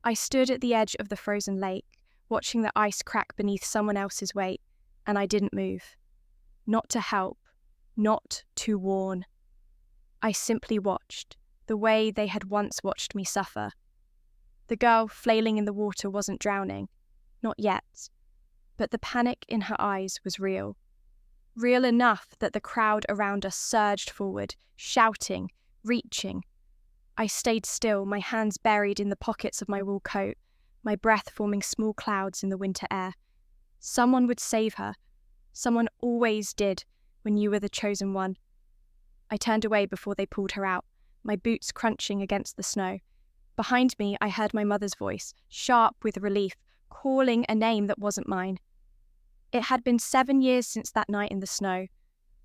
I stood at the edge of the frozen lake, watching the ice crack beneath someone else's weight, and I didn't move. Not to help, not to warn. I simply watched, the way they had once watched me suffer. The girl flailing in the water wasn't drowning, not yet, but the panic in her eyes was real. Real enough that the crowd around us surged forward, shouting, reaching. I stayed still, my hands buried in the pockets of my wool coat, my breath forming small clouds in the winter air. Someone would save her. Someone always did when you were the chosen one. I turned away before they pulled her out, my boots crunching against the snow. Behind me, I heard my mother's voice, sharp with relief, calling a name that wasn't mine. It had been 7 years since that night in the snow.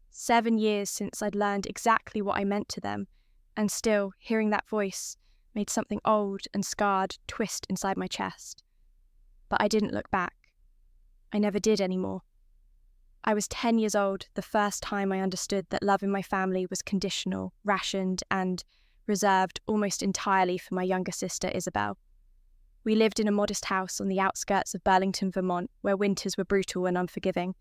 7 years since I'd learned exactly what I meant to them, and still, hearing that voice made something old and scarred twist inside my chest. But I didn't look back. I never did anymore. I was 10 years old the first time I understood that love in my family was conditional, rationed, and reserved almost entirely for my younger sister, Isabel. We lived in a modest house on the outskirts of Burlington, Vermont, where winters were brutal and unforgiving.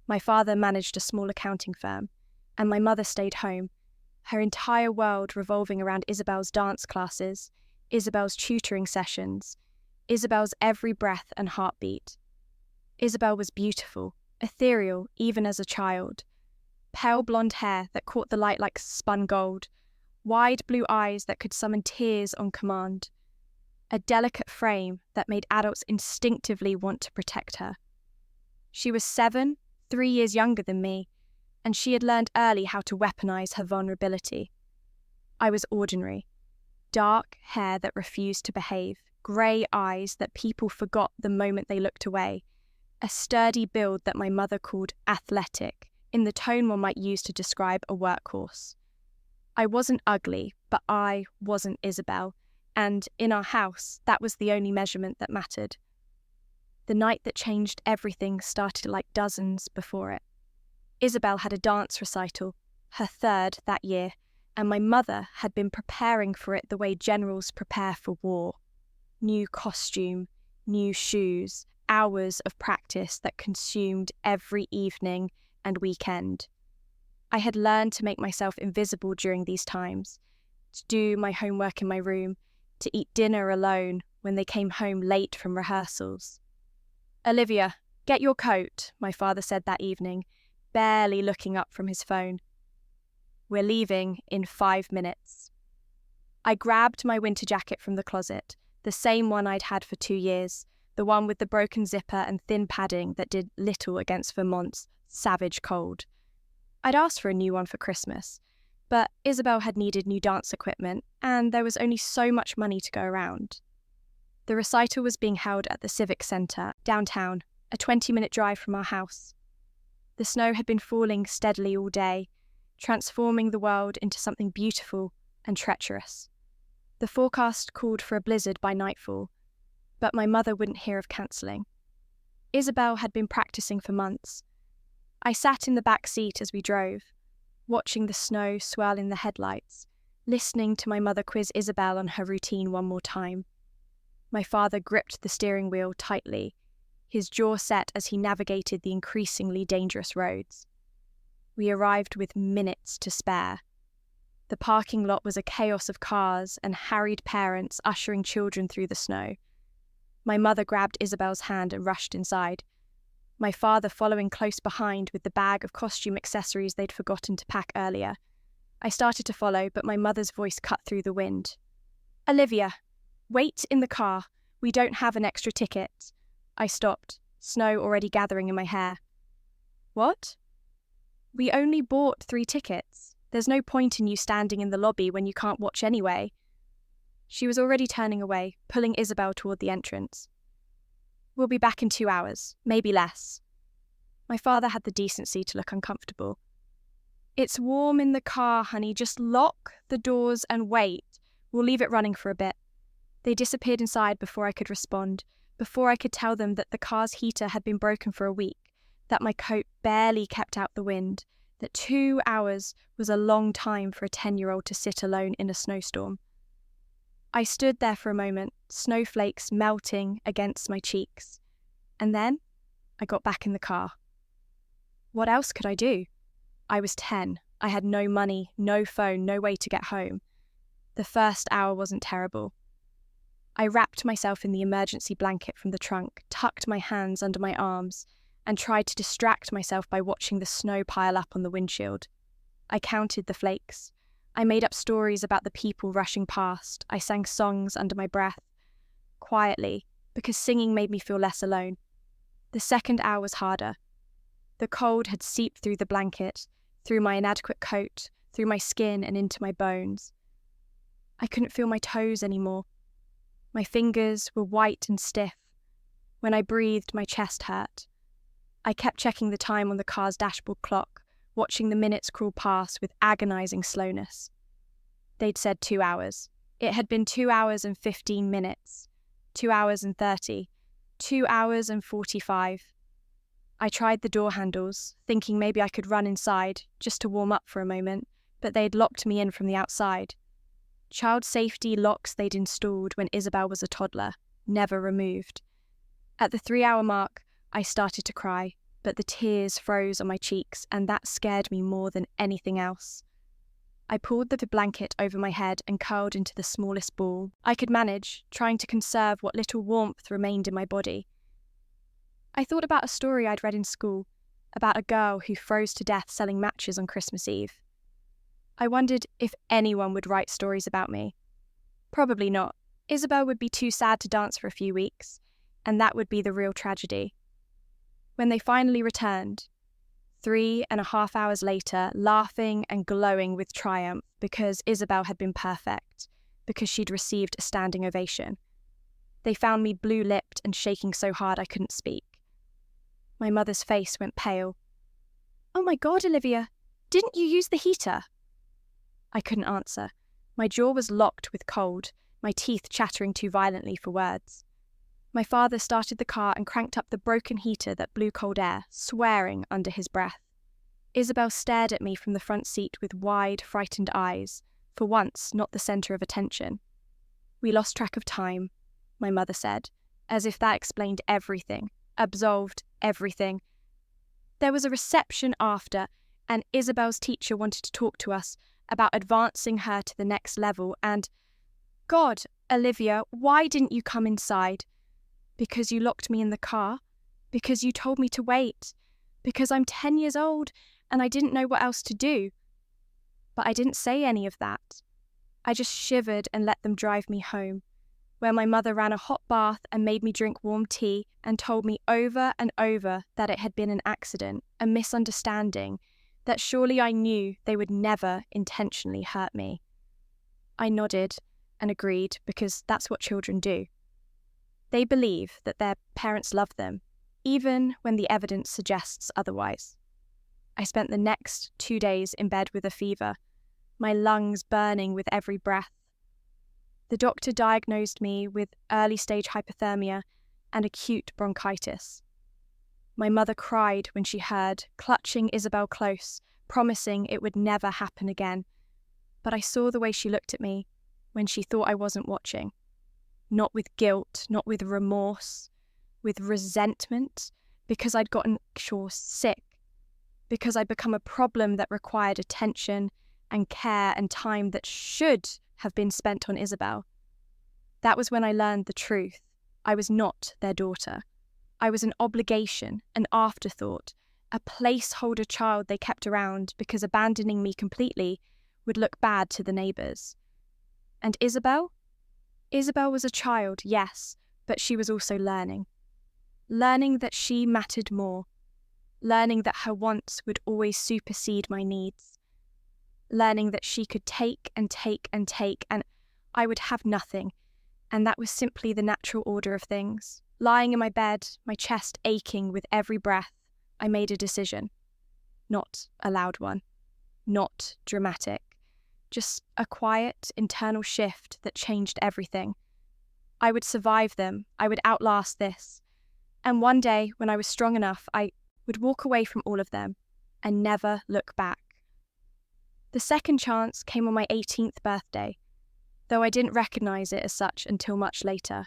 My father managed a small accounting firm, and my mother stayed home, her entire world revolving around Isabel's dance classes, Isabel's tutoring sessions, Isabel's every breath and heartbeat. Isabel was beautiful, ethereal even as a child. Pale blonde hair that caught the light like spun gold, wide blue eyes that could summon tears on command. A delicate frame that made adults instinctively want to protect her. She was 7, 3 years younger than me, and she had learned early how to weaponize her vulnerability. I was ordinary. Dark hair that refused to behave, grey eyes that people forgot the moment they looked away, a sturdy build that my mother called athletic, in the tone one might use to describe a workhorse. I wasn't ugly, but I wasn't Isabel, and in our house, that was the only measurement that mattered. The night that changed everything started like dozens before it. Isabel had a dance recital, her 3rd that year, and my mother had been preparing for it the way generals prepare for war. New costume, new shoes, hours of practice that consumed every evening and weekend. I had learned to make myself invisible during these times, to do my homework in my room, to eat dinner alone when they came home late from rehearsals. "Olivia, get your coat," my father said that evening, barely looking up from his phone. "We're leaving in 5 minutes." I grabbed my winter jacket from the closet, the same one I'd had for 2 years, the one with the broken zipper and thin padding that did little against Vermont's savage cold. I'd asked for a new one for Christmas, but Isabel had needed new dance equipment, and there was only so much money to go around. The recital was being held at the Civic Center, downtown, a 20-minute drive from our house. The snow had been falling steadily all day, transforming the world into something beautiful and treacherous. The forecast called for a blizzard by nightfall, but my mother wouldn't hear of cancelling. Isabel had been practicing for months. I sat in the back seat as we drove, watching the snow swirl in the headlights, listening to my mother quiz Isabel on her routine one more time. My father gripped the steering wheel tightly, his jaw set as he navigated the increasingly dangerous roads. We arrived with minutes to spare. The parking lot was a chaos of cars and harried parents ushering children through the snow. My mother grabbed Isabel's hand and rushed inside, my father following close behind with the bag of costume accessories they'd forgotten to pack earlier. I started to follow, but my mother's voice cut through the wind. "Olivia, wait in the car. We don't have an extra ticket." I stopped, snow already gathering in my hair. "What?" "We only bought 3 tickets. There's no point in you standing in the lobby when you can't watch anyway." She was already turning away, pulling Isabel toward the entrance. "We'll be back in 2 hours, maybe less." My father had the decency to look uncomfortable. "It's warm in the car, honey. Just lock the doors and wait. We'll leave it running for a bit." They disappeared inside before I could respond, before I could tell them that the car's heater had been broken for a week, that my coat barely kept out the wind, that 2 hours was a long time for a 10-year-old to sit alone in a snowstorm. I stood there for a moment, snowflakes melting against my cheeks. And then I got back in the car. What else could I do? I was 10. I had no money, no phone, no way to get home. The first hour wasn't terrible. I wrapped myself in the emergency blanket from the trunk, tucked my hands under my arms, and tried to distract myself by watching the snow pile up on the windshield. I counted the flakes. I made up stories about the people rushing past. I sang songs under my breath, quietly, because singing made me feel less alone. The second hour was harder. The cold had seeped through the blanket, through my inadequate coat, through my skin and into my bones. I couldn't feel my toes anymore. My fingers were white and stiff. When I breathed, my chest hurt. I kept checking the time on the car's dashboard clock, watching the minutes crawl past with agonizing slowness. They'd said 2 hours. It had been 2 hours and 15 minutes, 2 hours and 30, 2 hours and 45. I tried the door handles, thinking maybe I could run inside, just to warm up for a moment, but they'd locked me in from the outside. Child safety locks they'd installed when Isabel was a toddler, never removed. At the 3-hour mark, I started to cry, but the tears froze on my cheeks, and that scared me more than anything else. I pulled the blanket over my head and curled into the smallest ball I could manage, trying to conserve what little warmth remained in my body. I thought about a story I'd read in school, about a girl who froze to death selling matches on Christmas Eve. I wondered if anyone would write stories about me. Probably not. Isabel would be too sad to dance for a few weeks, and that would be the real tragedy. When they finally returned, 3.5 hours later, laughing and glowing with triumph because Isabel had been perfect, because she'd received a standing ovation. They found me blue-lipped and shaking so hard I couldn't speak. My mother's face went pale. "Oh my God, Olivia, didn't you use the heater?" I couldn't answer. My jaw was locked with cold, my teeth chattering too violently for words. My father started the car and cranked up the broken heater that blew cold air, swearing under his breath. Isabel stared at me from the front seat with wide, frightened eyes, for once not the centre of attention. "We lost track of time," my mother said, as if that explained everything, absolved everything. There was a reception after, and Isabel's teacher wanted to talk to us about advancing her to the next level, and, "God, Olivia, why didn't you come inside? Because you locked me in the car? Because you told me to wait? Because I'm 10 years old and I didn't know what else to do?" But I didn't say any of that. I just shivered and let them drive me home, where my mother ran a hot bath and made me drink warm tea and told me over and over that it had been an accident, a misunderstanding, that surely I knew they would never intentionally hurt me. I nodded and agreed because that's what children do. They believe that their parents love them, even when the evidence suggests otherwise. I spent the next 2 days in bed with a fever, my lungs burning with every breath. The doctor diagnosed me with early-stage hypothermia and acute bronchitis. My mother cried when she heard, clutching Isabel close, promising it would never happen again. But I saw the way she looked at me when she thought I wasn't watching. Not with guilt, not with remorse, with resentment, because I'd gotten sick, because I'd become a problem that required attention and care and time that should have been spent on Isabel. That was when I learned the truth. I was not their daughter. I was an obligation, an afterthought, a placeholder child they kept around because abandoning me completely would look bad to the neighbours. And Isabel? Isabel was a child, yes, but she was also learning. Learning that she mattered more. Learning that her wants would always supersede my needs. Learning that she could take and take and take, and I would have nothing, and that was simply the natural order of things. Lying in my bed, my chest aching with every breath, I made a decision. Not a loud one. Not dramatic. Just a quiet, internal shift that changed everything. I would survive them. I would outlast this. And one day, when I was strong enough, I would walk away from all of them and never look back. The second chance came on my 18th birthday. though I didn't recognise it as such until much later.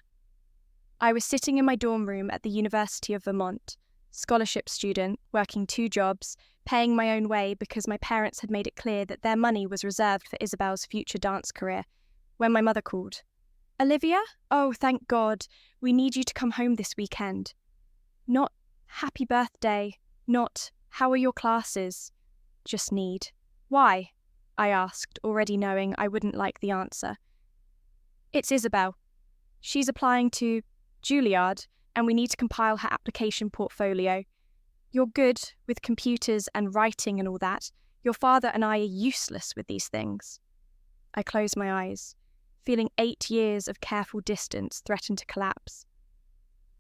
I was sitting in my dorm room at the University of Vermont, scholarship student, working 2 jobs, paying my own way because my parents had made it clear that their money was reserved for Isabel's future dance career, when my mother called. "Olivia? Oh, thank God. We need you to come home this weekend." Not "happy birthday," not "how are your classes?" Just need. "Why?" I asked, already knowing I wouldn't like the answer. "It's Isabel. She's applying to Juilliard, and we need to compile her application portfolio. You're good with computers and writing and all that. Your father and I are useless with these things." I closed my eyes, feeling 8 years of careful distance threaten to collapse.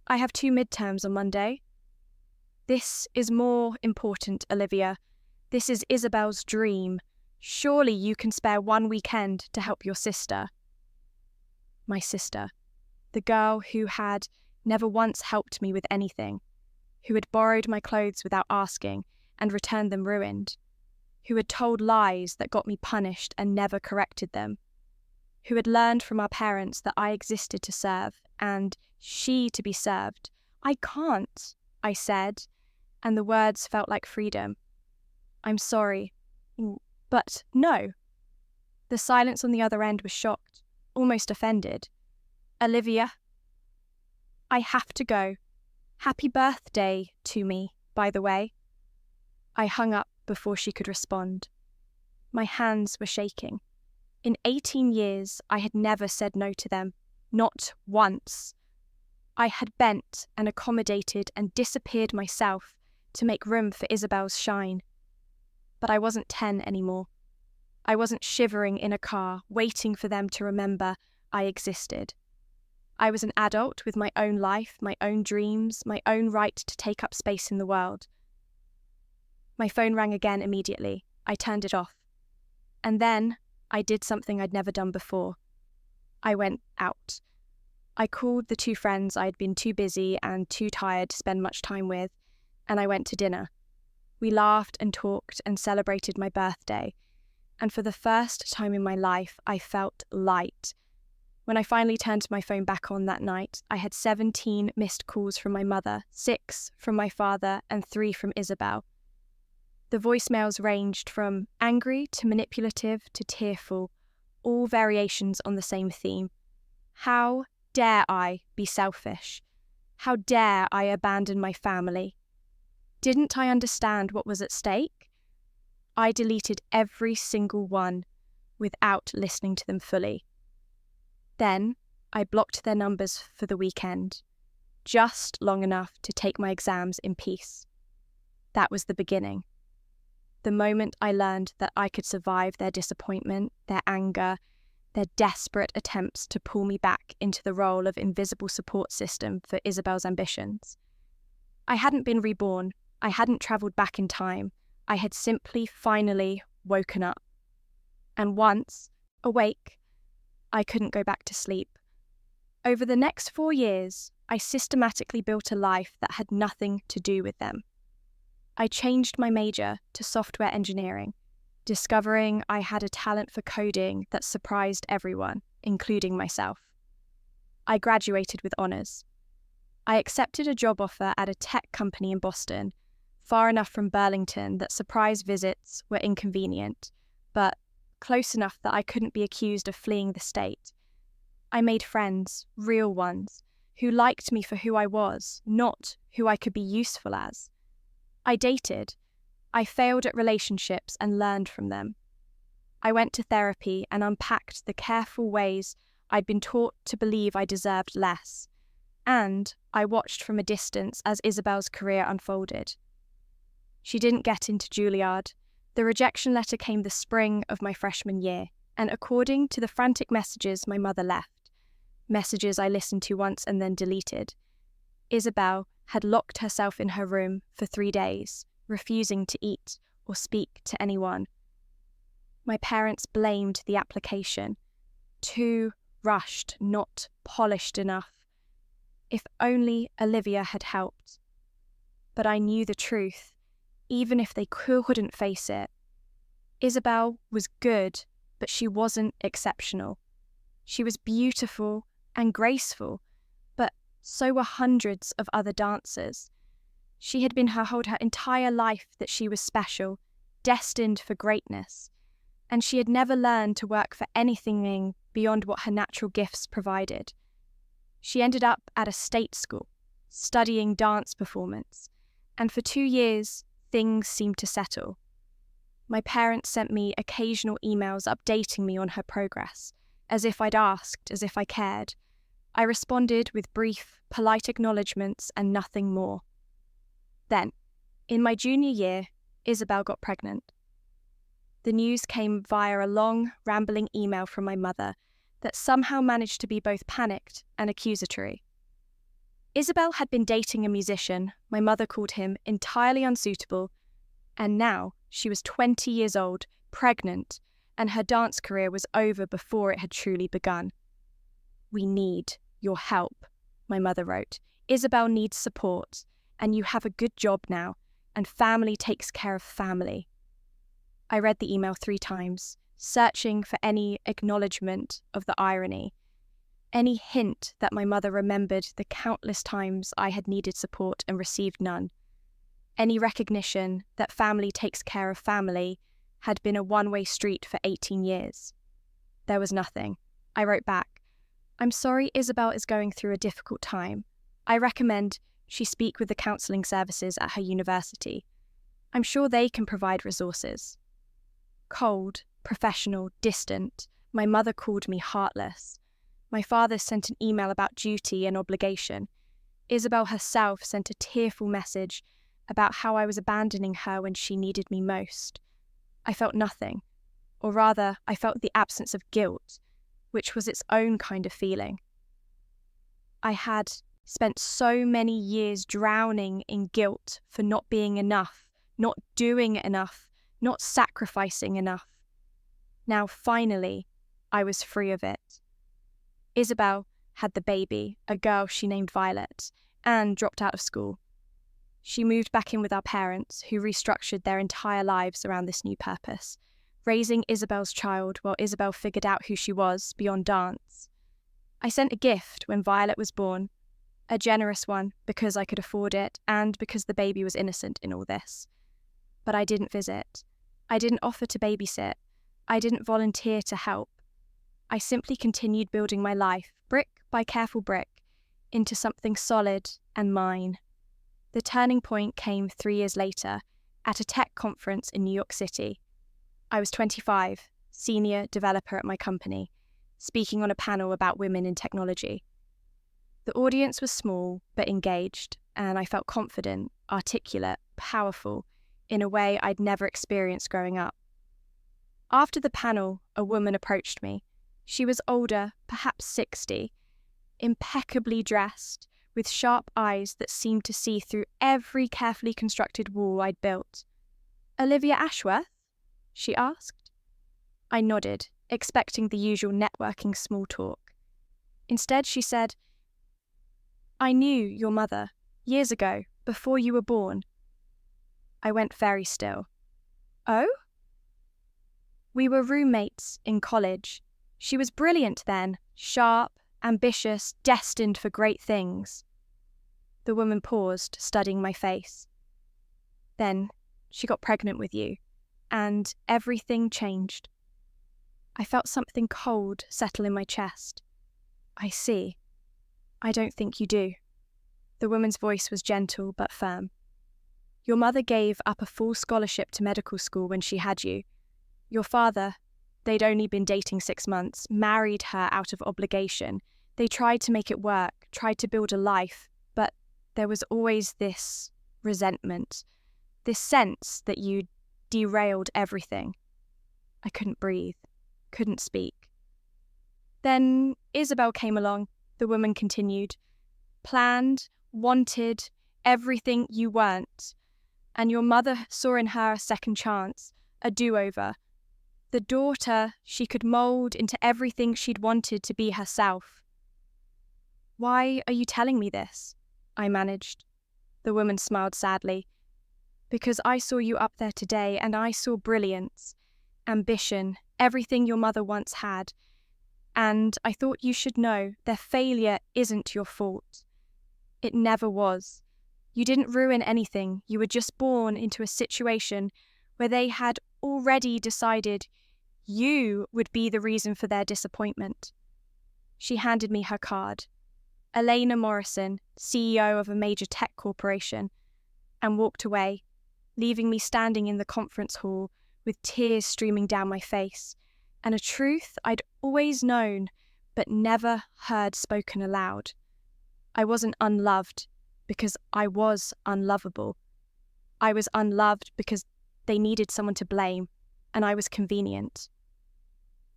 "I have 2 midterms on Monday." "This is more important, Olivia. This is Isabel's dream. Surely you can spare 1 weekend to help your sister." My sister, the girl who had never once helped me with anything, who had borrowed my clothes without asking and returned them ruined, who had told lies that got me punished and never corrected them, who had learned from our parents that I existed to serve and she to be served. "I can't," I said, and the words felt like freedom. "I'm sorry, but no." The silence on the other end was shocked, almost offended. "Olivia, I have to go. Happy birthday to me, by the way." I hung up before she could respond. My hands were shaking. In 18 years, I had never said no to them, not once. I had bent and accommodated and disappeared myself to make room for Isabel's shine. But I wasn't 10 anymore. I wasn't shivering in a car, waiting for them to remember I existed. I was an adult with my own life, my own dreams, my own right to take up space in the world. My phone rang again immediately. I turned it off. And then I did something I'd never done before. I went out. I called the 2 friends I'd been too busy and too tired to spend much time with, and I went to dinner. We laughed and talked and celebrated my birthday, and for the first time in my life, I felt light. When I finally turned my phone back on that night, I had 17 missed calls from my mother, 6 from my father, and 3 from Isabel. The voicemails ranged from angry to manipulative to tearful, all variations on the same theme. How dare I be selfish? How dare I abandon my family? Didn't I understand what was at stake? I deleted every single one without listening to them fully. Then I blocked their numbers for the weekend, just long enough to take my exams in peace. That was the beginning. The moment I learned that I could survive their disappointment, their anger, their desperate attempts to pull me back into the role of invisible support system for Isabel's ambitions. I hadn't been reborn. I hadn't travelled back in time. I had simply finally woken up. And once, awake, I couldn't go back to sleep. Over the next 4 years, I systematically built a life that had nothing to do with them. I changed my major to software engineering, discovering I had a talent for coding that surprised everyone, including myself. I graduated with honours. I accepted a job offer at a tech company in Boston, far enough from Burlington that surprise visits were inconvenient, but close enough that I couldn't be accused of fleeing the state. I made friends, real ones, who liked me for who I was, not who I could be useful as. I dated. I failed at relationships and learned from them. I went to therapy and unpacked the careful ways I'd been taught to believe I deserved less. And I watched from a distance as Isabel's career unfolded. She didn't get into Juilliard. The rejection letter came the spring of my freshman year, and according to the frantic messages my mother left, messages I listened to once and then deleted, Isabel had locked herself in her room for 3 days, refusing to eat or speak to anyone. My parents blamed the application. Too rushed, not polished enough. If only Olivia had helped. But I knew the truth, even if they couldn't face it. Isabel was good, but she wasn't exceptional. She was beautiful and graceful, but so were hundreds of other dancers. She had been told her entire life that she was special, destined for greatness, and she had never learned to work for anything beyond what her natural gifts provided. She ended up at a state school, studying dance performance, and for 2 years, things seemed to settle. My parents sent me occasional emails updating me on her progress, as if I'd asked, as if I cared. I responded with brief, polite acknowledgements and nothing more. Then, in my junior year, Isabel got pregnant. The news came via a long, rambling email from my mother that somehow managed to be both panicked and accusatory. Isabel had been dating a musician. My mother called him entirely unsuitable, and now she was 20 years old, pregnant, and her dance career was over before it had truly begun. "We need your help," my mother wrote. "Isabel needs support, and you have a good job now, and family takes care of family." I read the email 3 times, searching for any acknowledgement of the irony, any hint that my mother remembered the countless times I had needed support and received none, any recognition that family takes care of family had been a one-way street for 18 years. There was nothing. I wrote back, "I'm sorry Isabel is going through a difficult time. I recommend she speak with the counselling services at her university. I'm sure they can provide resources." Cold, professional, distant, my mother called me heartless. My father sent an email about duty and obligation. Isabel herself sent a tearful message about how I was abandoning her when she needed me most. I felt nothing, or rather, I felt the absence of guilt, which was its own kind of feeling. I had spent so many years drowning in guilt for not being enough, not doing enough, not sacrificing enough. Now, finally, I was free of it. Isabel had the baby, a girl she named Violet, and dropped out of school. She moved back in with our parents, who restructured their entire lives around this new purpose, raising Isabel's child while Isabel figured out who she was beyond dance. I sent a gift when Violet was born, a generous one because I could afford it and because the baby was innocent in all this. But I didn't visit. I didn't offer to babysit. I didn't volunteer to help. I simply continued building my life, brick by careful brick, into something solid and mine. The turning point came 3 years later, at a tech conference in New York City. I was 25, senior developer at my company, speaking on a panel about women in technology. The audience was small but engaged, and I felt confident, articulate, powerful, in a way I'd never experienced growing up. After the panel, a woman approached me. She was older, perhaps 60, impeccably dressed, with sharp eyes that seemed to see through every carefully constructed wall I'd built. "Olivia Ashworth?" she asked. I nodded, expecting the usual networking small talk. Instead, she said, "I knew your mother, years ago, before you were born." I went very still. "Oh?" "We were roommates in college. She was brilliant then, sharp, ambitious, destined for great things." The woman paused, studying my face. "Then she got pregnant with you, and everything changed." I felt something cold settle in my chest. "I see. I don't think you do." The woman's voice was gentle but firm. "Your mother gave up a full scholarship to medical school when she had you. Your father, they'd only been dating 6 months, married her out of obligation. They tried to make it work, tried to build a life, but there was always this resentment, this sense that you'd derailed everything." I couldn't breathe, couldn't speak. "Then Isabel came along," the woman continued. "Planned, wanted, everything you weren't. And your mother saw in her a second chance, a do-over. The daughter she could mould into everything she'd wanted to be herself." "Why are you telling me this?" I managed. The woman smiled sadly. "Because I saw you up there today, and I saw brilliance, ambition, everything your mother once had. And I thought you should know their failure isn't your fault. It never was. You didn't ruin anything. You were just born into a situation where they had already decided you would be the reason for their disappointment. She handed me her card. Elena Morrison, CEO of a major tech corporation, and walked away, leaving me standing in the conference hall with tears streaming down my face, and a truth I'd always known but never heard spoken aloud. I wasn't unloved because I was unlovable. I was unloved because they needed someone to blame, and I was convenient.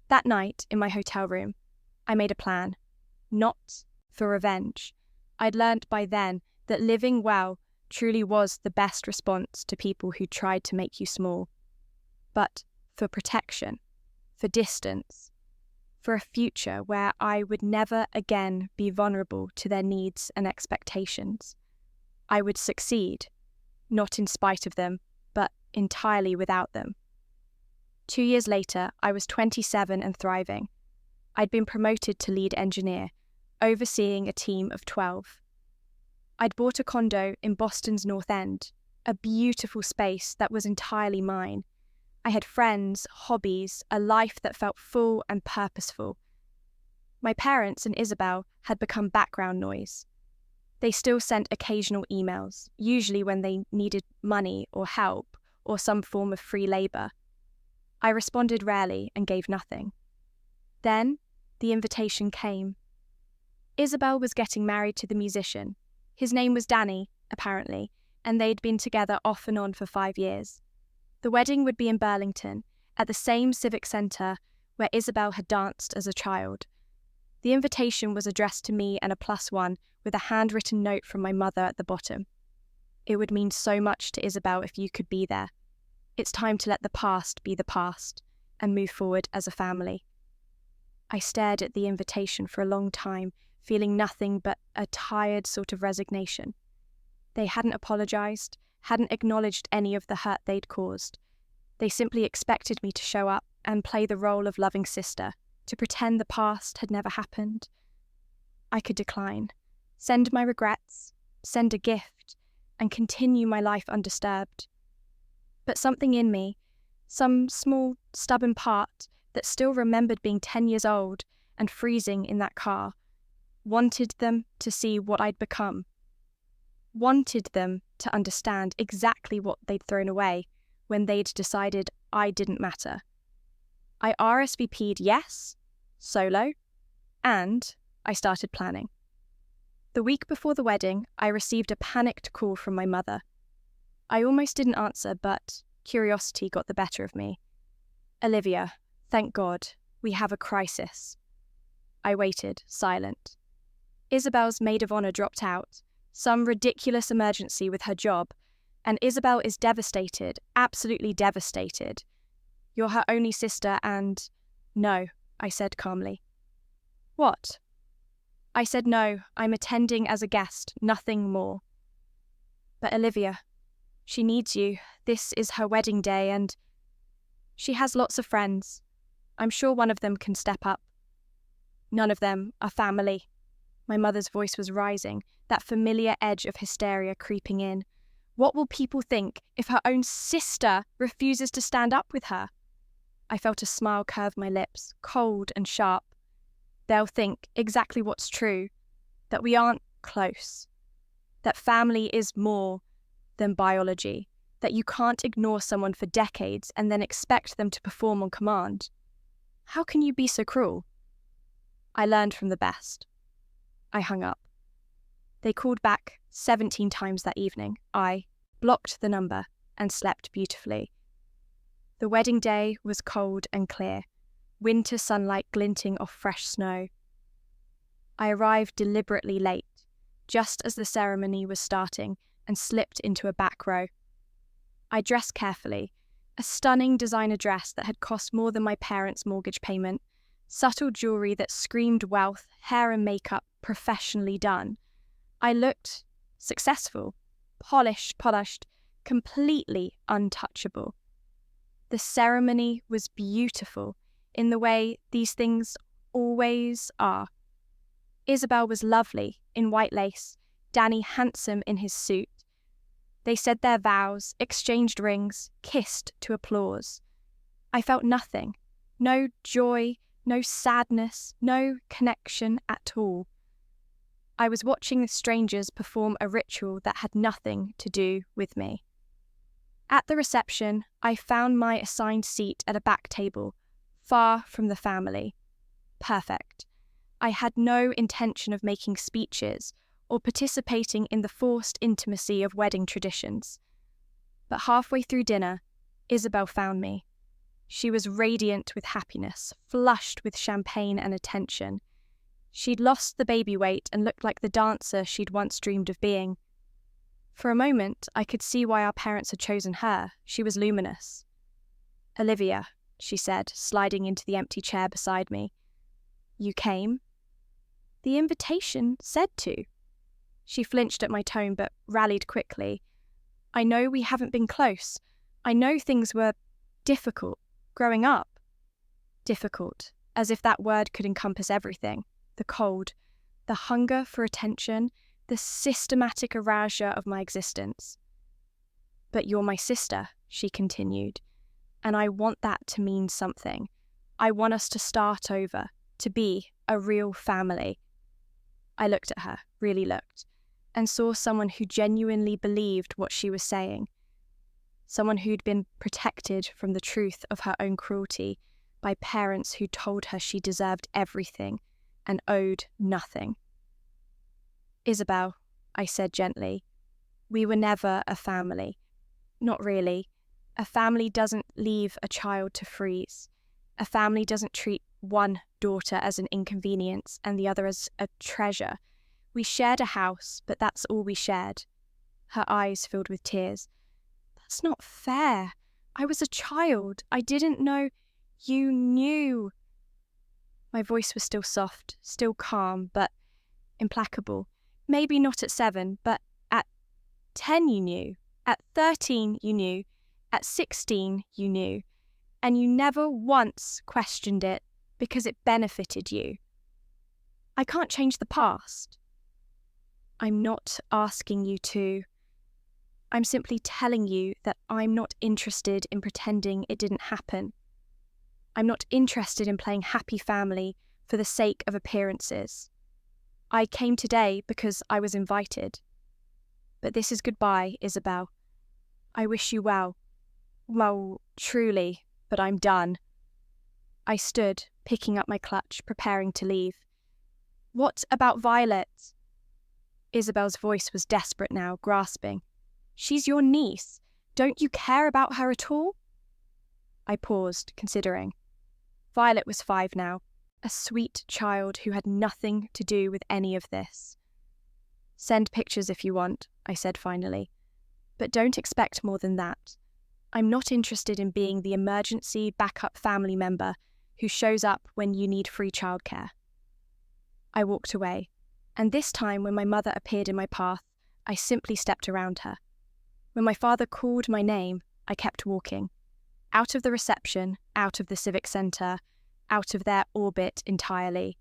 That night, in my hotel room, I made a plan. Not for revenge. I'd learnt by then that living well truly was the best response to people who tried to make you small. But for protection, for distance, for a future where I would never again be vulnerable to their needs and expectations. I would succeed, not in spite of them, but entirely without them. 2 years later, I was 27 and thriving. I'd been promoted to lead engineer, overseeing a team of 12. I'd bought a condo in Boston's North End, a beautiful space that was entirely mine. I had friends, hobbies, a life that felt full and purposeful. My parents and Isabel had become background noise. They still sent occasional emails, usually when they needed money or help or some form of free labour. I responded rarely and gave nothing. Then the invitation came. Isabel was getting married to the musician. His name was Danny, apparently, and they'd been together off and on for 5 years. The wedding would be in Burlington, at the same civic centre where Isabel had danced as a child. The invitation was addressed to me and a +1 with a handwritten note from my mother at the bottom. It would mean so much to Isabel if you could be there. It's time to let the past be the past and move forward as a family. I stared at the invitation for a long time, feeling nothing but a tired sort of resignation. They hadn't apologised, hadn't acknowledged any of the hurt they'd caused. They simply expected me to show up and play the role of loving sister, to pretend the past had never happened. I could decline, send my regrets, send a gift, and continue my life undisturbed. But something in me, some small, stubborn part that still remembered being 10 years old and freezing in that car, wanted them to see what I'd become. Wanted them to understand exactly what they'd thrown away when they'd decided I didn't matter. I RSVP'd yes, solo, and I started planning. The week before the wedding, I received a panicked call from my mother. I almost didn't answer, but curiosity got the better of me. "Olivia, thank God, we have a crisis." I waited, silent. Isabel's maid of honour dropped out, some ridiculous emergency with her job, and Isabel is devastated, absolutely devastated. You're her only sister and... No, I said calmly. What? I said no, I'm attending as a guest, nothing more. But Olivia, she needs you. This is her wedding day and... She has lots of friends. I'm sure one of them can step up. None of them are family. My mother's voice was rising, that familiar edge of hysteria creeping in. What will people think if her own sister refuses to stand up with her? I felt a smile curve my lips, cold and sharp. They'll think exactly what's true, that we aren't close, that family is more than biology, that you can't ignore someone for decades and then expect them to perform on command. How can you be so cruel? I learned from the best. I hung up. They called back 17 times that evening. I blocked the number and slept beautifully. The wedding day was cold and clear, winter sunlight glinting off fresh snow. I arrived deliberately late, just as the ceremony was starting, and slipped into a back row. I dressed carefully, a stunning designer dress that had cost more than my parents' mortgage payment, subtle jewellery that screamed wealth, hair and makeup professionally done. I looked successful, polished, completely untouchable. The ceremony was beautiful in the way these things always are. Isabel was lovely in white lace, Danny handsome in his suit. They said their vows, exchanged rings, kissed to applause. I felt nothing, no joy, no sadness, no connection at all. I was watching the strangers perform a ritual that had nothing to do with me. At the reception, I found my assigned seat at a back table, far from the family. Perfect. I had no intention of making speeches or participating in the forced intimacy of wedding traditions. But halfway through dinner, Isabel found me. She was radiant with happiness, flushed with champagne and attention. She'd lost the baby weight and looked like the dancer she'd once dreamed of being. For a moment, I could see why our parents had chosen her. She was luminous. "Olivia," she said, sliding into the empty chair beside me. "You came?" "The invitation said to." She flinched at my tone but rallied quickly. "I know we haven't been close. I know things were difficult growing up." Difficult, as if that word could encompass everything. The cold, the hunger for attention, the systematic erasure of my existence. "But you're my sister," she continued, "and I want that to mean something. I want us to start over, to be a real family." I looked at her, really looked, and saw someone who genuinely believed what she was saying. Someone who'd been protected from the truth of her own cruelty by parents who told her she deserved everything and owed nothing. "Isabel," I said gently, "we were never a family. Not really. A family doesn't leave a child to freeze. A family doesn't treat one daughter as an inconvenience and the other as a treasure. We shared a house, but that's all we shared." Her eyes filled with tears. "That's not fair. I was a child. I didn't know." "You knew." My voice was still soft, still calm, but implacable. "Maybe not at 7, but at 10 you knew. At 13 you knew. At 16 you knew. And you never once questioned it because it benefited you. I can't change the past." "I'm not asking you to. I'm simply telling you that I'm not interested in pretending it didn't happen. I'm not interested in playing happy family for the sake of appearances. I came today because I was invited. But this is goodbye, Isabel. I wish you well. Well, truly, but I'm done." I stood, picking up my clutch, preparing to leave. "What about Violet?" Isabel's voice was desperate now, grasping. "She's your niece. Don't you care about her at all?" I paused, considering. Violet was 5 now, a sweet child who had nothing to do with any of this. "Send pictures if you want," I said finally. "But don't expect more than that. I'm not interested in being the emergency backup family member who shows up when you need free childcare." I walked away, and this time when my mother appeared in my path, I simply stepped around her. When my father called my name, I kept walking. Out of the reception, out of the civic centre, out of their orbit entirely.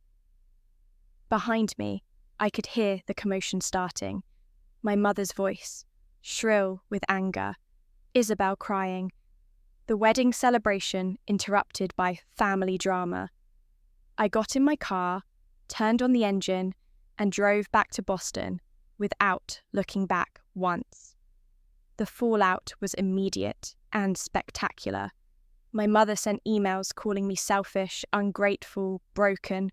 Behind me, I could hear the commotion starting. My mother's voice, shrill with anger. Isabel crying. The wedding celebration interrupted by family drama. I got in my car, turned on the engine, and drove back to Boston without looking back once. The fallout was immediate and spectacular. My mother sent emails calling me selfish, ungrateful, broken.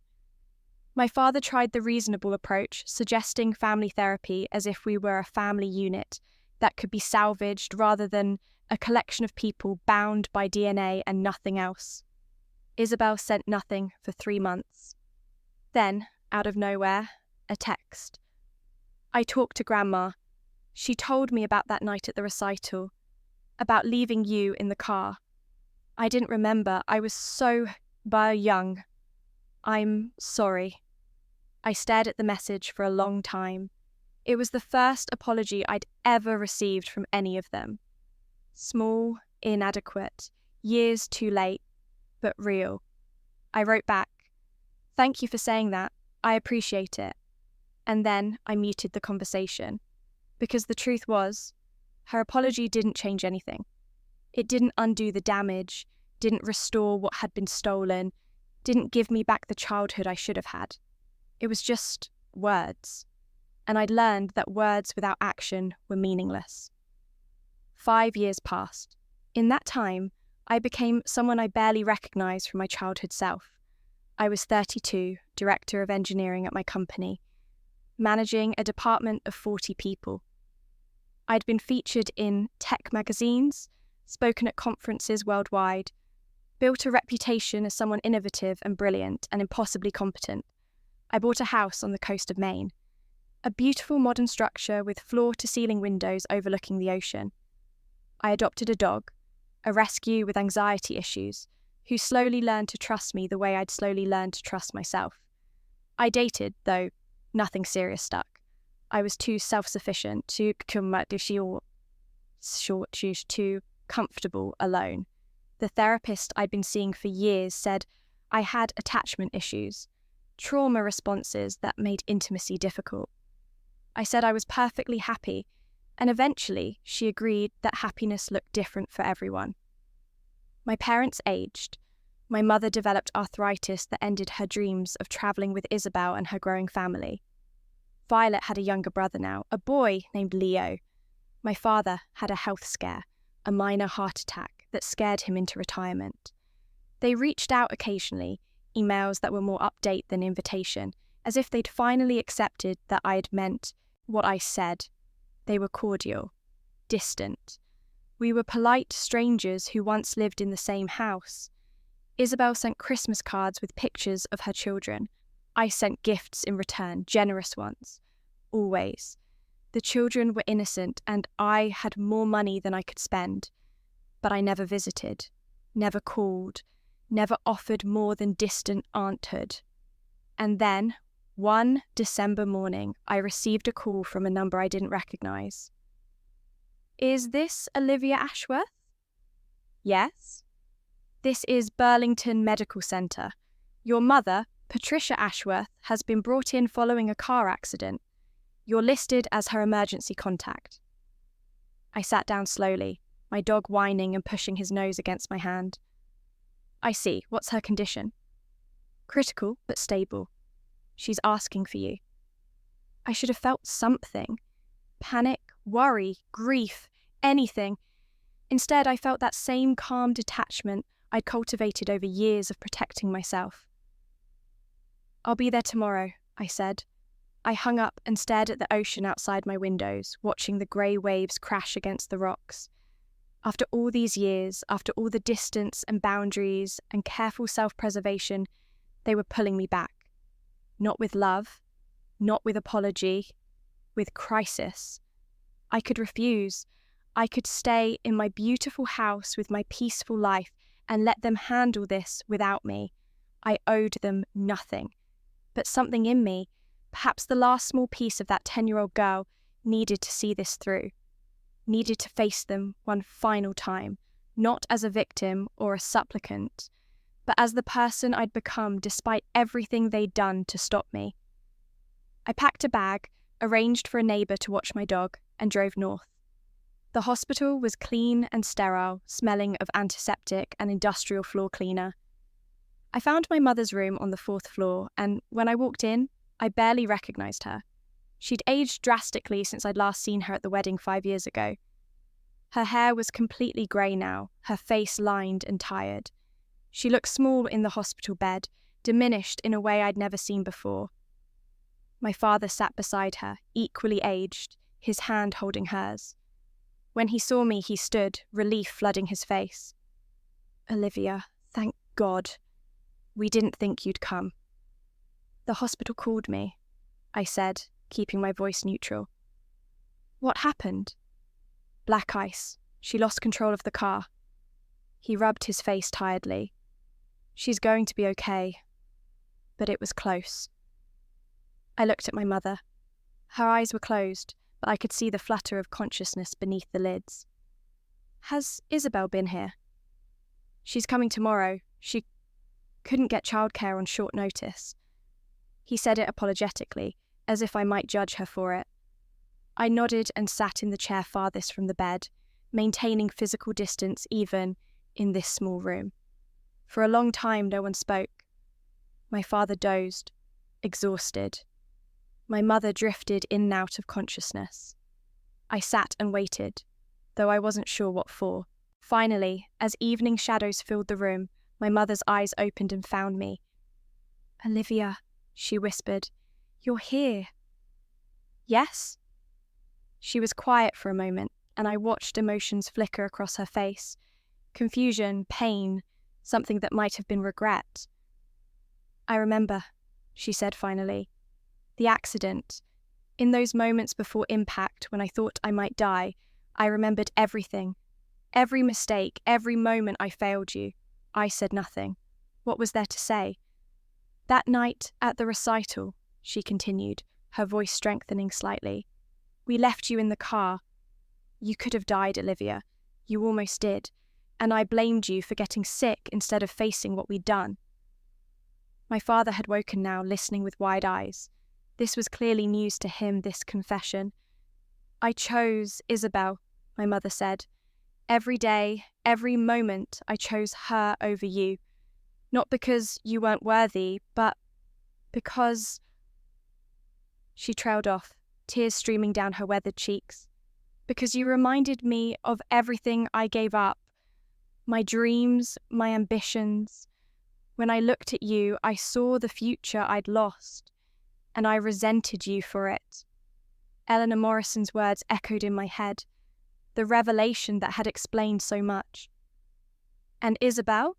My father tried the reasonable approach, suggesting family therapy as if we were a family unit that could be salvaged rather than a collection of people bound by DNA and nothing else. Isabel sent nothing for 3 months. Then, out of nowhere, a text. I talked to Grandma. She told me about that night at the recital, about leaving you in the car. I didn't remember. I was so young. "I'm sorry." I stared at the message for a long time. It was the first apology I'd ever received from any of them. Small, inadequate, years too late, but real. I wrote back, Thank you for saying that. I appreciate it. And then I muted the conversation, because the truth was, her apology didn't change anything. It didn't undo the damage, didn't restore what had been stolen, didn't give me back the childhood I should have had. It was just words. And I'd learned that words without action were meaningless. 5 years passed. In that time, I became someone I barely recognized from my childhood self. I was 32, director of engineering at my company, managing a department of 40 people. I'd been featured in tech magazines, spoken at conferences worldwide, built a reputation as someone innovative and brilliant and impossibly competent. I bought a house on the coast of Maine, a beautiful modern structure with floor-to-ceiling windows overlooking the ocean. I adopted a dog, a rescue with anxiety issues, who slowly learned to trust me the way I'd slowly learned to trust myself. I dated, though nothing serious stuck. I was too self-sufficient, too comfortable alone. The therapist I'd been seeing for years said I had attachment issues, trauma responses that made intimacy difficult. I said I was perfectly happy, and eventually she agreed that happiness looked different for everyone. My parents aged. My mother developed arthritis that ended her dreams of travelling with Isabel and her growing family. Violet had a younger brother now, a boy named Leo. My father had a health scare, a minor heart attack that scared him into retirement. They reached out occasionally, emails that were more update than invitation, as if they'd finally accepted that I'd meant what I said. They were cordial, distant. We were polite strangers who once lived in the same house. Isabel sent Christmas cards with pictures of her children. I sent gifts in return, generous ones. Always. The children were innocent, and I had more money than I could spend. But I never visited, never called, never offered more than distant aunthood. And then, one December morning, I received a call from a number I didn't recognise. "Is this Olivia Ashworth?" "Yes." "This is Burlington Medical Centre. Your mother, Patricia Ashworth, has been brought in following a car accident. You're listed as her emergency contact." I sat down slowly, my dog whining and pushing his nose against my hand. "I see. What's her condition?" "Critical, but stable. She's asking for you." I should have felt something. Panic, worry, grief, anything. Instead, I felt that same calm detachment I'd cultivated over years of protecting myself. "I'll be there tomorrow," I said. I hung up and stared at the ocean outside my windows, watching the grey waves crash against the rocks. After all these years, after all the distance and boundaries and careful self-preservation, they were pulling me back. Not with love, not with apology, with crisis. I could refuse. I could stay in my beautiful house with my peaceful life and let them handle this without me. I owed them nothing. But something in me, perhaps the last small piece of that 10-year-old girl, needed to see this through. Needed to face them one final time, not as a victim or a supplicant, but as the person I'd become despite everything they'd done to stop me. I packed a bag, arranged for a neighbour to watch my dog, and drove north. The hospital was clean and sterile, smelling of antiseptic and industrial floor cleaner. I found my mother's room on the 4th floor, and when I walked in, I barely recognised her. She'd aged drastically since I'd last seen her at the wedding 5 years ago. Her hair was completely grey now, her face lined and tired. She looked small in the hospital bed, diminished in a way I'd never seen before. My father sat beside her, equally aged, his hand holding hers. When he saw me, he stood, relief flooding his face. "Olivia, thank God. We didn't think you'd come." "The hospital called me," I said, keeping my voice neutral. "What happened?" "Black ice. She lost control of the car." He rubbed his face tiredly. "She's going to be okay." But it was close. I looked at my mother. Her eyes were closed, but I could see the flutter of consciousness beneath the lids. "Has Isabel been here?" "She's coming tomorrow. She couldn't get childcare on short notice." He said it apologetically, as if I might judge her for it. I nodded and sat in the chair farthest from the bed, maintaining physical distance even in this small room. For a long time no one spoke. My father dozed, exhausted. My mother drifted in and out of consciousness. I sat and waited, though I wasn't sure what for. Finally, as evening shadows filled the room, my mother's eyes opened and found me. "Olivia," she whispered, "you're here." "Yes?" She was quiet for a moment, and I watched emotions flicker across her face. Confusion, pain, something that might have been regret. "I remember," she said finally. "The accident. In those moments before impact, when I thought I might die, I remembered everything. Every mistake, every moment I failed you. I said nothing. What was there to say? That night at the recital," she continued, her voice strengthening slightly, "we left you in the car. You could have died, Olivia. You almost did. And I blamed you for getting sick instead of facing what we'd done." My father had woken now, listening with wide eyes. This was clearly news to him, this confession. "I chose Isabel," my mother said. "Every day, every moment, I chose her over you. Not because you weren't worthy, but because—" She trailed off, tears streaming down her weathered cheeks. "Because you reminded me of everything I gave up. My dreams, my ambitions. When I looked at you, I saw the future I'd lost, and I resented you for it." Eleanor Morrison's words echoed in my head, the revelation that had explained so much. "And Isabel,"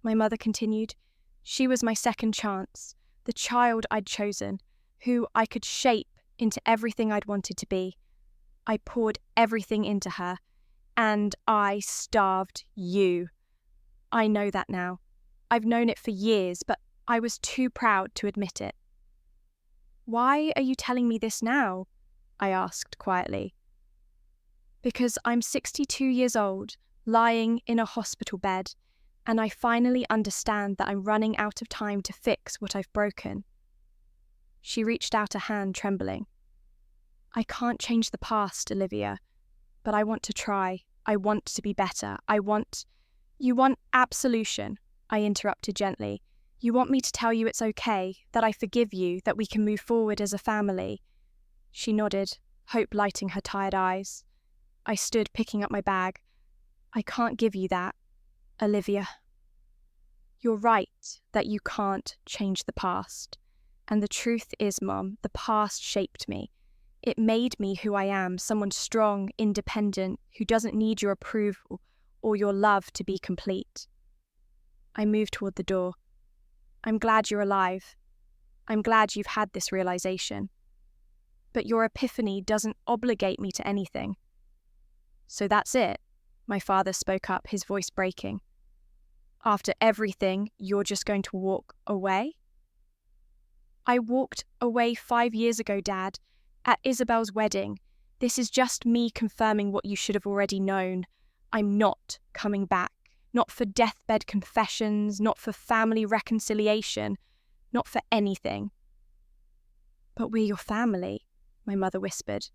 my mother continued, "she was my second chance, the child I'd chosen, who I could shape into everything I'd wanted to be. I poured everything into her, and I starved you. I know that now. I've known it for years, but I was too proud to admit it." "Why are you telling me this now?" I asked quietly. "Because I'm 62 years old, lying in a hospital bed, and I finally understand that I'm running out of time to fix what I've broken." She reached out a hand, trembling. "I can't change the past, Olivia, but I want to try. I want to be better. You want absolution," I interrupted gently. "You want me to tell you it's okay, that I forgive you, that we can move forward as a family." She nodded, hope lighting her tired eyes. I stood, picking up my bag. "I can't give you that, Olivia." "You're right that you can't change the past. And the truth is, Mom, the past shaped me. It made me who I am, someone strong, independent, who doesn't need your approval or your love to be complete." I moved toward the door. "I'm glad you're alive. I'm glad you've had this realization. But your epiphany doesn't obligate me to anything." "So that's it?" My father spoke up, his voice breaking. "After everything, you're just going to walk away?" "I walked away 5 years ago, Dad, at Isabel's wedding. This is just me confirming what you should have already known. I'm not coming back. Not for deathbed confessions, not for family reconciliation, not for anything." "But we're your family," my mother whispered.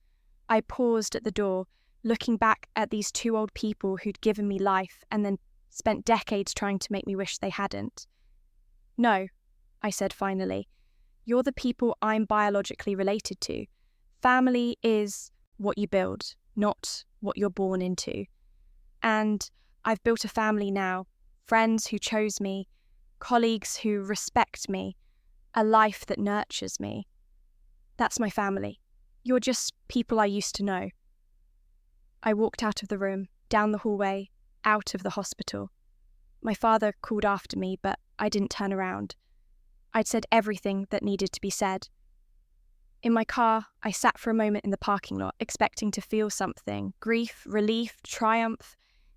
I paused at the door, looking back at these two old people who'd given me life and then spent decades trying to make me wish they hadn't. "No," I said finally. "You're the people I'm biologically related to. Family is what you build, not what you're born into. And I've built a family now, friends who chose me, colleagues who respect me, a life that nurtures me. That's my family. You're just people I used to know." I walked out of the room, down the hallway, out of the hospital. My father called after me, but I didn't turn around. I'd said everything that needed to be said. In my car, I sat for a moment in the parking lot, expecting to feel something, grief, relief, triumph.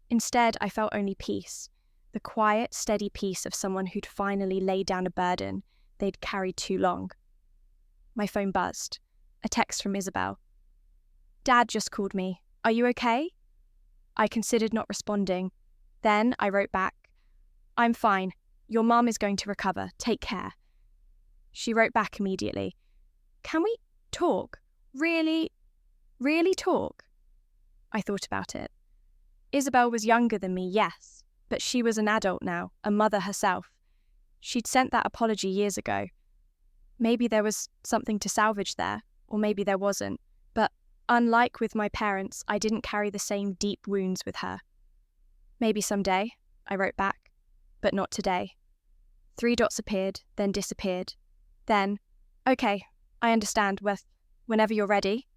Instead, I felt only peace, the quiet, steady peace of someone who'd finally laid down a burden they'd carried too long. My phone buzzed. A text from Isabel. "Dad just called me. Are you okay?" I considered not responding. Then I wrote back, "I'm fine. Your mum is going to recover. Take care." She wrote back immediately. Can we talk? Really, really talk? I thought about it. Isabel was younger than me, yes, but she was an adult now, a mother herself. She'd sent that apology years ago. Maybe there was something to salvage there, or maybe there wasn't, but unlike with my parents, I didn't carry the same deep wounds with her. Maybe someday, I wrote back, but not today. 3 dots appeared, then disappeared. Then, okay, I understand, whenever you're ready.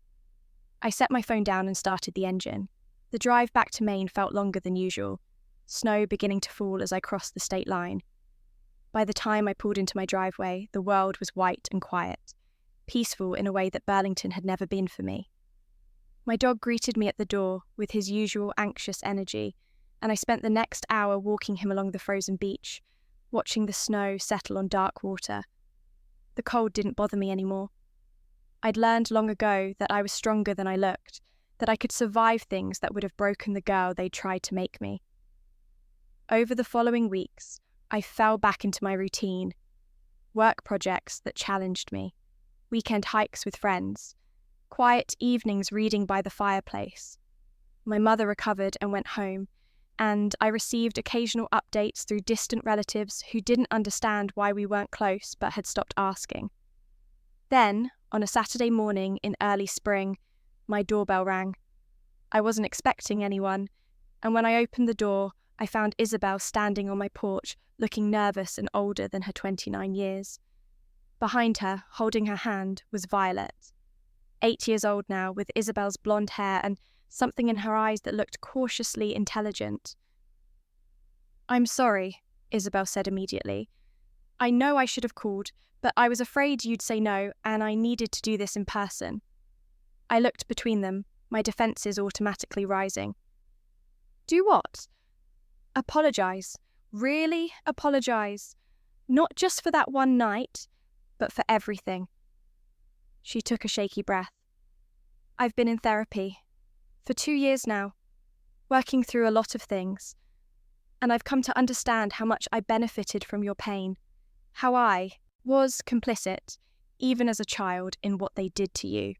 I set my phone down and started the engine. The drive back to Maine felt longer than usual, snow beginning to fall as I crossed the state line. By the time I pulled into my driveway, the world was white and quiet, peaceful in a way that Burlington had never been for me. My dog greeted me at the door with his usual anxious energy, and I spent the next hour walking him along the frozen beach, watching the snow settle on dark water. The cold didn't bother me anymore. I'd learned long ago that I was stronger than I looked, that I could survive things that would have broken the girl they'd tried to make me. Over the following weeks, I fell back into my routine. Work projects that challenged me, weekend hikes with friends, quiet evenings reading by the fireplace. My mother recovered and went home, and I received occasional updates through distant relatives who didn't understand why we weren't close but had stopped asking. Then, on a Saturday morning in early spring, my doorbell rang. I wasn't expecting anyone, and when I opened the door, I found Isabel standing on my porch, looking nervous and older than her 29 years. Behind her, holding her hand, was Violet. 8 years old now, with Isabel's blonde hair and something in her eyes that looked cautiously intelligent. I'm sorry, Isabel said immediately. I know I should have called, but I was afraid you'd say no, and I needed to do this in person. I looked between them, my defences automatically rising. Do what? Apologise. Really apologise. Not just for that one night, but for everything. She took a shaky breath. I've been in therapy for 2 years now, working through a lot of things, and I've come to understand how much I benefited from your pain, how I was complicit, even as a child, in what they did to you.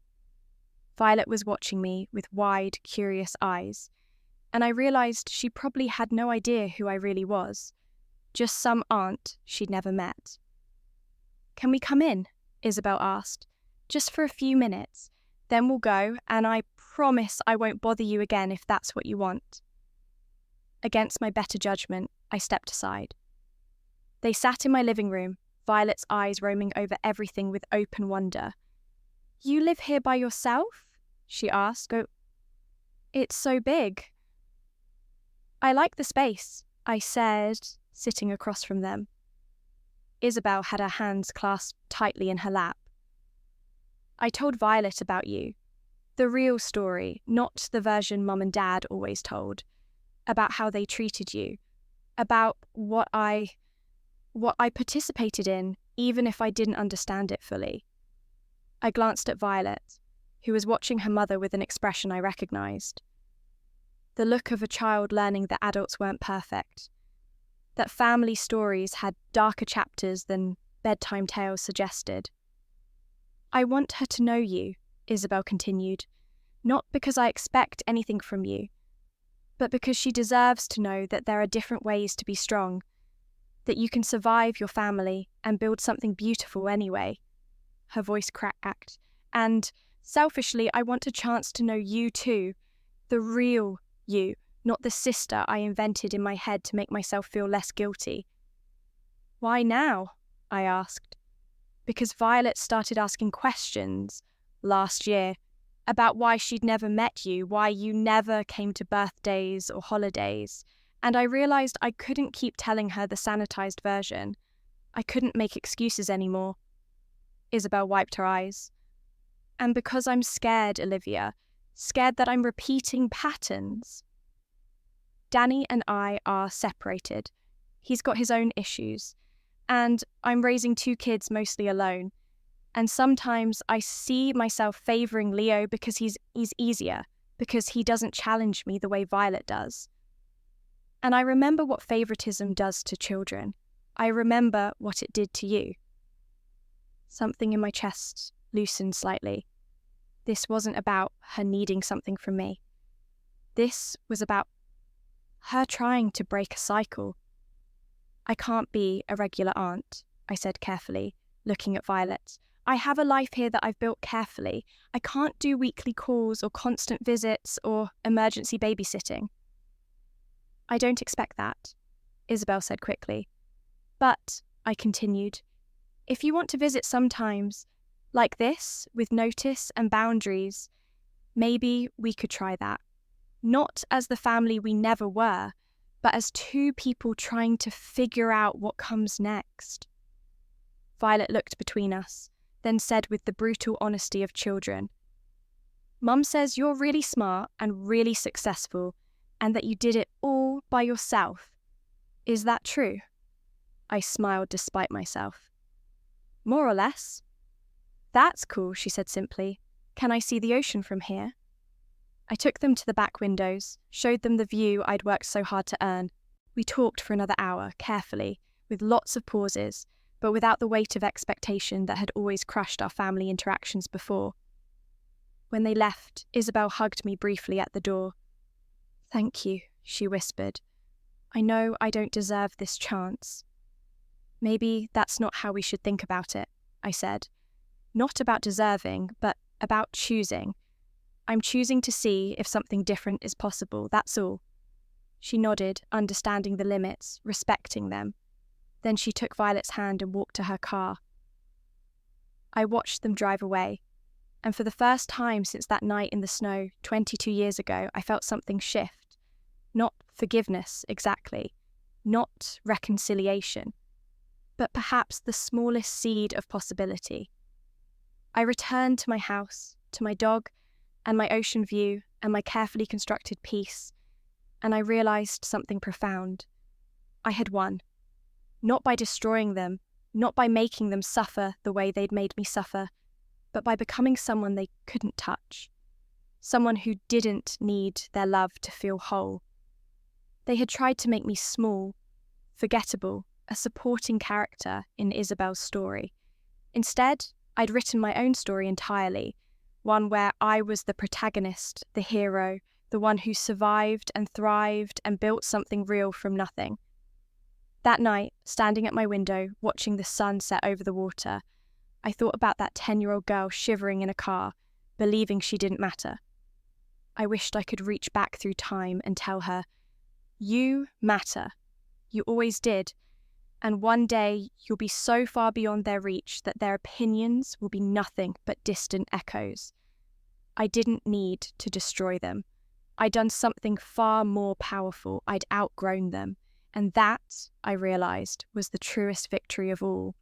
Violet was watching me with wide, curious eyes, and I realised she probably had no idea who I really was, just some aunt she'd never met. Can we come in? Isabel asked. Just for a few minutes. Then we'll go, and I promise I won't bother you again if that's what you want. Against my better judgment, I stepped aside. They sat in my living room, Violet's eyes roaming over everything with open wonder. You live here by yourself? She asked. Oh, it's so big. I like the space, I said, sitting across from them. Isabel had her hands clasped tightly in her lap. I told Violet about you. The real story, not the version Mum and Dad always told. About how they treated you. About what I participated in, even if I didn't understand it fully. I glanced at Violet, who was watching her mother with an expression I recognised. The look of a child learning that adults weren't perfect. That family stories had darker chapters than bedtime tales suggested. I want her to know you, Isabel continued, not because I expect anything from you, but because she deserves to know that there are different ways to be strong, that you can survive your family and build something beautiful anyway. Her voice cracked. And, selfishly, I want a chance to know you too, the real you, not the sister I invented in my head to make myself feel less guilty. Why now? I asked. Because Violet started asking questions last year about why she'd never met you, why you never came to birthdays or holidays, and I realised I couldn't keep telling her the sanitised version. I couldn't make excuses anymore. Isabel wiped her eyes. And because I'm scared, Olivia, scared that I'm repeating patterns. Danny and I are separated. He's got his own issues. And I'm raising 2 kids mostly alone. And sometimes I see myself favouring Leo because he's easier, because he doesn't challenge me the way Violet does. And I remember what favouritism does to children. I remember what it did to you. Something in my chest loosened slightly. This wasn't about her needing something from me. This was about her trying to break a cycle. I can't be a regular aunt, I said carefully, looking at Violet. I have a life here that I've built carefully. I can't do weekly calls or constant visits or emergency babysitting. I don't expect that, Isabel said quickly. But, I continued, if you want to visit sometimes, like this, with notice and boundaries, maybe we could try that. Not as the family we never were, but as two people trying to figure out what comes next. Violet looked between us, then said with the brutal honesty of children, Mum says you're really smart and really successful, and that you did it all by yourself. Is that true? I smiled despite myself. More or less. That's cool, she said simply. Can I see the ocean from here? I took them to the back windows, showed them the view I'd worked so hard to earn. We talked for another hour, carefully, with lots of pauses, but without the weight of expectation that had always crushed our family interactions before. When they left, Isabel hugged me briefly at the door. Thank you, she whispered. I know I don't deserve this chance. Maybe that's not how we should think about it, I said. Not about deserving, but about choosing. I'm choosing to see if something different is possible, that's all. She nodded, understanding the limits, respecting them. Then she took Violet's hand and walked to her car. I watched them drive away, and for the first time since that night in the snow 22 years ago, I felt something shift. Not forgiveness, exactly. Not reconciliation. But perhaps the smallest seed of possibility. I returned to my house, to my dog, and my ocean view, and my carefully constructed peace, and I realised something profound. I had won. Not by destroying them, not by making them suffer the way they'd made me suffer, but by becoming someone they couldn't touch. Someone who didn't need their love to feel whole. They had tried to make me small, forgettable, a supporting character in Isabel's story. Instead, I'd written my own story entirely, one where I was the protagonist, the hero, the one who survived and thrived and built something real from nothing. That night, standing at my window, watching the sun set over the water, I thought about that 10-year-old girl shivering in a car, believing she didn't matter. I wished I could reach back through time and tell her, you matter. You always did. And one day you'll be so far beyond their reach that their opinions will be nothing but distant echoes. I didn't need to destroy them. I'd done something far more powerful. I'd outgrown them. And that, I realised, was the truest victory of all.